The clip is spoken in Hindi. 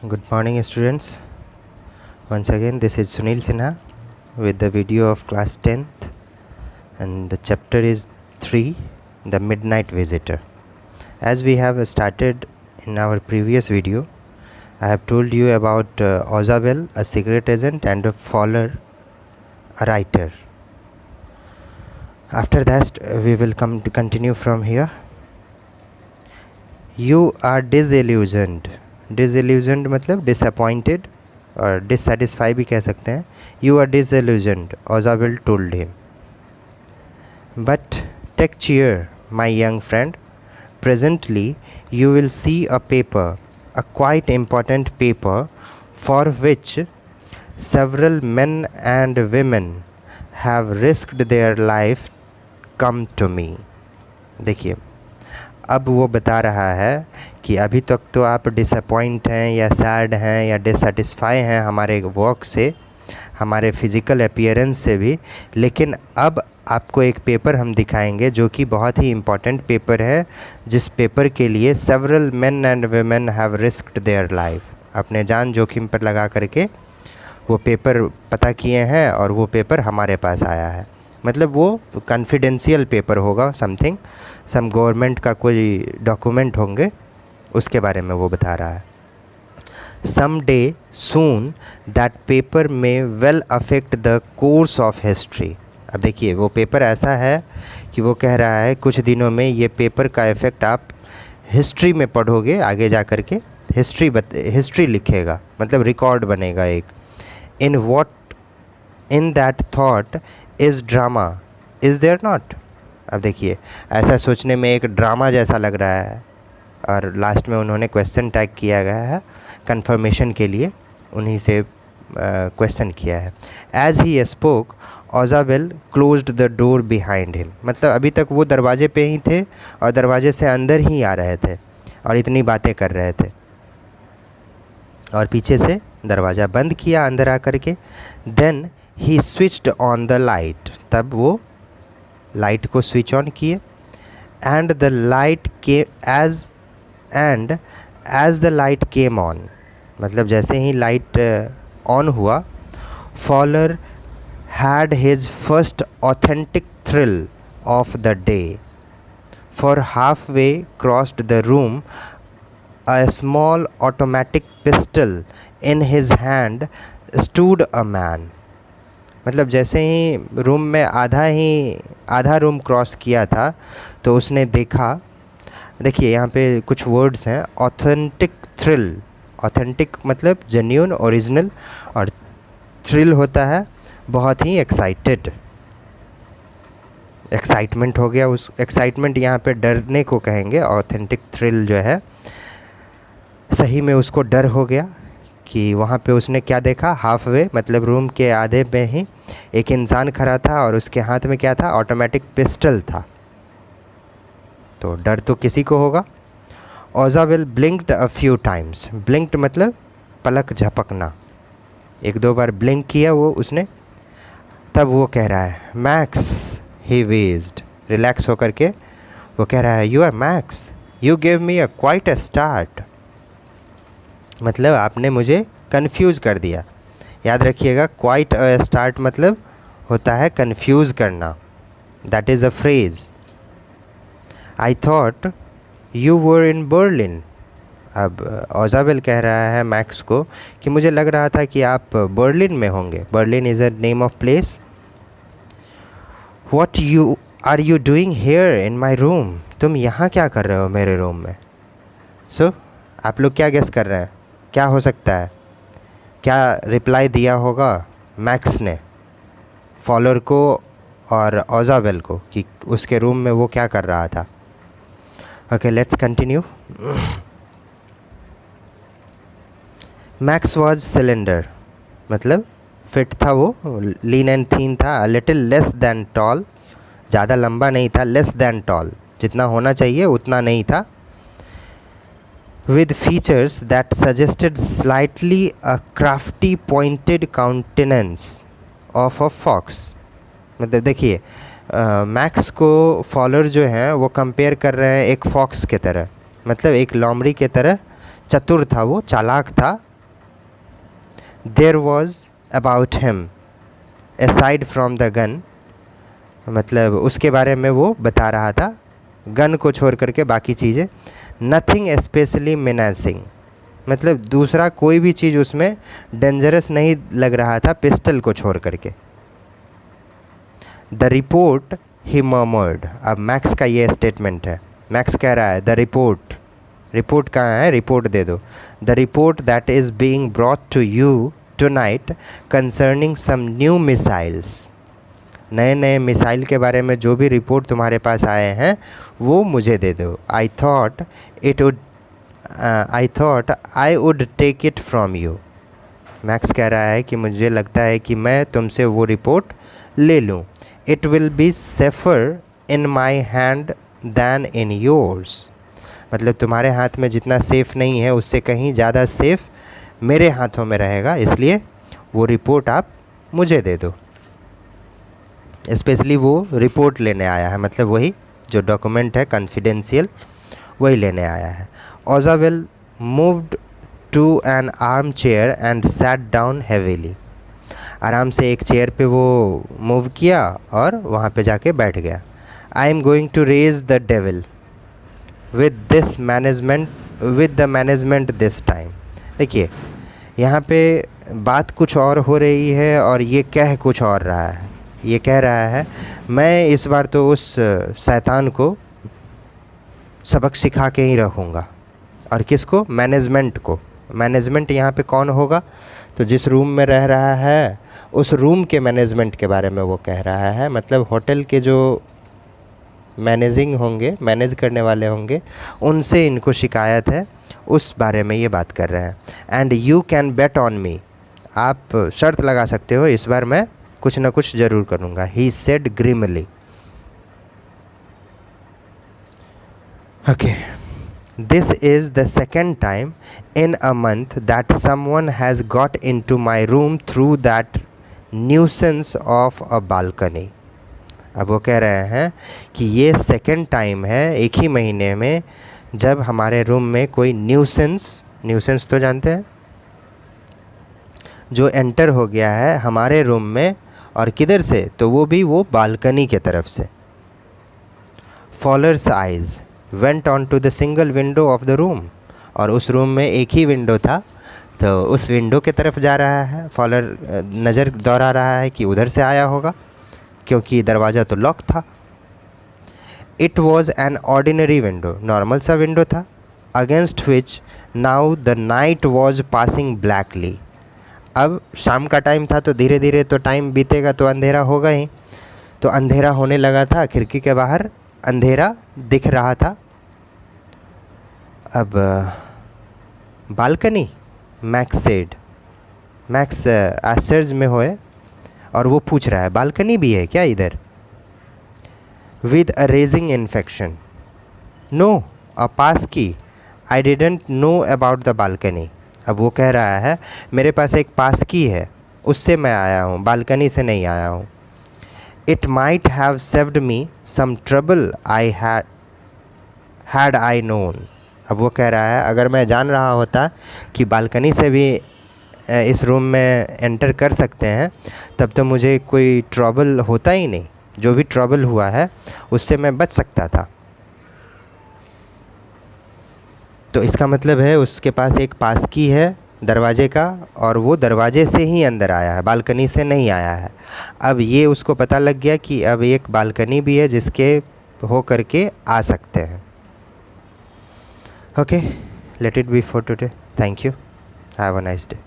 Good morning, students. Once again, this is Sunil Sinha with the video of class 10th, and the chapter is 3, The Midnight Visitor. As we have started in our previous video, I have told you about Ozabel, a secret agent, and Fowler, a writer. After that, we will come to continue from here. You are disillusioned. Disillusioned मतलब disappointed और dissatisfied भी कह सकते हैं. You are disillusioned, Ozabel told him. But take cheer, my young friend. Presently, you will see a paper, a quite important paper, for which several men and women have risked their life. Come to me. देखिए, अब वो बता रहा है कि अभी तक तो आप डिसअपॉइंट हैं या सैड हैं या डिससेटिस्फाई हैं हमारे वर्क से, हमारे फिज़िकल अपीयरेंस से भी, लेकिन अब आपको एक पेपर हम दिखाएंगे जो कि बहुत ही इम्पॉर्टेंट पेपर है, जिस पेपर के लिए several men and women have risked their life, अपने जान जोखिम पर लगा करके वो पेपर पता किए हैं और वो पेपर हमारे पास आया है. मतलब वो कॉन्फिडेंशियल पेपर होगा, समथिंग सम गवर्नमेंट का कोई डॉक्यूमेंट होंगे, उसके बारे में वो बता रहा है. Some day soon that paper may well affect the course of history. अब देखिए, वो पेपर ऐसा है कि वो कह रहा है कुछ दिनों में ये पेपर का इफ़ेक्ट आप हिस्ट्री में पढ़ोगे, आगे जा कर के हिस्ट्री लिखेगा, मतलब रिकॉर्ड बनेगा एक. In that thought is drama, is there not. अब देखिए, ऐसा सोचने में एक ड्रामा जैसा लग रहा है, और लास्ट में उन्होंने क्वेश्चन टैग किया गया है कंफर्मेशन के लिए, उन्हीं से क्वेश्चन किया है. As he spoke Ozabel closed the door behind him. मतलब अभी तक वो दरवाजे पे ही थे और दरवाजे से अंदर ही आ रहे थे और इतनी बातें कर रहे थे, और पीछे से दरवाज़ा बंद किया अंदर आकर के. Then he switched on the light. तब वो लाइट को स्विच ऑन किए. एंड द लाइट के as the light came on, मतलब जैसे ही लाइट ऑन हुआ, Fowler had his first authentic thrill of the day. For half way crossed the room, a small automatic pistol in his hand stood a man. मतलब जैसे ही रूम में आधा रूम क्रॉस किया था तो उसने देखा. देखिए, यहाँ पे कुछ वर्ड्स हैं. ऑथेंटिक थ्रिल, ऑथेंटिक मतलब जेन्युइन, ओरिजिनल, और थ्रिल होता है बहुत ही एक्साइटेड, एक्साइटमेंट हो गया. उस एक्साइटमेंट यहाँ पे डरने को कहेंगे. ऑथेंटिक थ्रिल जो है, सही में उसको डर हो गया कि वहाँ पे उसने क्या देखा. हाफ वे मतलब रूम के आधे में ही एक इंसान खड़ा था और उसके हाथ में क्या था, ऑटोमेटिक पिस्टल था. तो डर तो किसी को होगा. ओजाबेल ब्लिंक्ड अ फ्यू टाइम्स. ब्लिंक्ड मतलब पलक झपकना, एक दो बार ब्लिंक किया वो उसने. तब वो कह रहा है मैक्स, ही वेज्ड, रिलैक्स होकर के वो कह रहा है you R max, you give me a quite a start. मतलब आपने मुझे कंफ्यूज कर दिया. याद रखिएगा, क्वाइट अ स्टार्ट मतलब होता है कंफ्यूज करना. That is a phrase. I thought you were in Berlin. अब ओजाबेल कह रहा है मैक्स को कि मुझे लग रहा था कि आप बर्लिन में होंगे. Berlin is a name of place. What are you doing here in my room. तुम यहाँ क्या कर रहे हो मेरे रूम में. सो आप लोग क्या गेस कर रहे हैं, क्या हो सकता है, क्या रिप्लाई दिया होगा मैक्स ने फॉलोअर को और ओजाबेल को कि उसके रूम में वो क्या कर रहा था. Okay, let's continue. Max was cylinder, मतलब फिट था वो, लीन एंड थीन था, लिटिल लेस दैन टॉल, ज़्यादा लंबा नहीं था, लेस दैन टॉल, जितना होना चाहिए उतना नहीं था. with features that suggested slightly a crafty pointed countenance of a fox. मतलब देखिए, मैक्स को फॉलोअर जो हैं वो कंपेयर कर रहे हैं एक फॉक्स के तरह, मतलब एक लोमड़ी के तरह. चतुर था वो, चालाक था, there was about him aside from the gun, मतलब उसके बारे में वो बता रहा था, गन को छोड़ करके बाकी चीज़ें, नथिंग स्पेशली मेनासिंग, मतलब दूसरा कोई भी चीज़ उसमें डेंजरस नहीं लग रहा था पिस्टल को छोड़ करके। द रिपोर्ट ही मर्मर्ड, अब मैक्स का ये स्टेटमेंट है, मैक्स कह रहा है द रिपोर्ट, रिपोर्ट कहाँ है, रिपोर्ट दे दो। The report that is being brought to you tonight concerning some new missiles, नए नए मिसाइल के बारे में जो भी रिपोर्ट तुम्हारे पास आए हैं वो मुझे दे दो। I thought I would take it from you, Max कह रहा है कि मुझे लगता है कि मैं तुमसे वो रिपोर्ट ले लूँ। It will be safer in my hand than in yours, मतलब तुम्हारे हाथ में जितना सेफ़ नहीं है उससे कहीं ज़्यादा सेफ़ मेरे हाथों में रहेगा, इसलिए वो रिपोर्ट आप मुझे दे दो। स्पेशली वो रिपोर्ट लेने आया है, मतलब वही जो डॉक्यूमेंट है कॉन्फिडेंशियल वही लेने आया है। Ozabel moved to an armchair and sat down heavily, आराम से एक चेयर पे वो मूव किया और वहाँ पे जाके बैठ गया। I am going to raise the devil with the management this time. देखिए यहाँ पे बात कुछ और हो रही है और ये कह कुछ और रहा है। ये कह रहा है मैं इस बार तो उस शैतान को सबक सिखा के ही रखूँगा। और किसको? मैनेजमेंट को। मैनेजमेंट यहाँ पे कौन होगा? तो जिस रूम में रह रहा है उस रूम के मैनेजमेंट के बारे में वो कह रहा है, मतलब होटल के जो मैनेजिंग होंगे, मैनेज करने वाले होंगे, उनसे इनको शिकायत है, उस बारे में ये बात कर रहे हैं। And you can bet on me, आप शर्त लगा सकते हो इस बार मैं कुछ ना कुछ ज़रूर करूँगा। He said grimly. Okay, this is the second time in a month that someone has got into my room through that nuisance of a balcony. अब वो कह रहे हैं कि ये सेकेंड टाइम है एक ही महीने में जब हमारे रूम में कोई न्यूसेंस तो जानते हैं, जो एंटर हो गया है हमारे रूम में, और किधर से? तो वो भी वो बालकनी के तरफ से। Fowler's eyes went on to the single window of the room, और उस रूम में एक ही विंडो था तो उस विंडो के तरफ जा रहा है। फॉलर नज़र दौड़ा रहा है कि उधर से आया होगा क्योंकि दरवाज़ा तो लॉक था। It was an ordinary window, normal सा विंडो था। Against which now the night was passing blackly. अब शाम का टाइम था तो धीरे धीरे तो टाइम बीतेगा तो अंधेरा होगा ही, तो अंधेरा होने लगा था। खिड़की के बाहर अंधेरा दिख रहा था। अब बालकनी, मैक्स सेड, मैक्स आश्चर्य में होए और वो पूछ रहा है बालकनी भी है क्या इधर? With a raging infection, no a pass key, I didn't know about the balcony. अब वो कह रहा है मेरे पास एक पास की है, उससे मैं आया हूँ, बालकनी से नहीं आया हूँ। It might have saved me some trouble I had I known. अब वो कह रहा है अगर मैं जान रहा होता कि बालकनी से भी इस रूम में एंटर कर सकते हैं तब तो मुझे कोई ट्रबल होता ही नहीं, जो भी ट्रबल हुआ है उससे मैं बच सकता था। तो इसका मतलब है उसके पास एक पास की है दरवाजे का और वो दरवाजे से ही अंदर आया है, बालकनी से नहीं आया है। अब ये उसको पता लग गया कि अब एक बालकनी भी है जिसके हो करके आ सकते हैं। Okay, let it be for today. Thank you, have a nice day.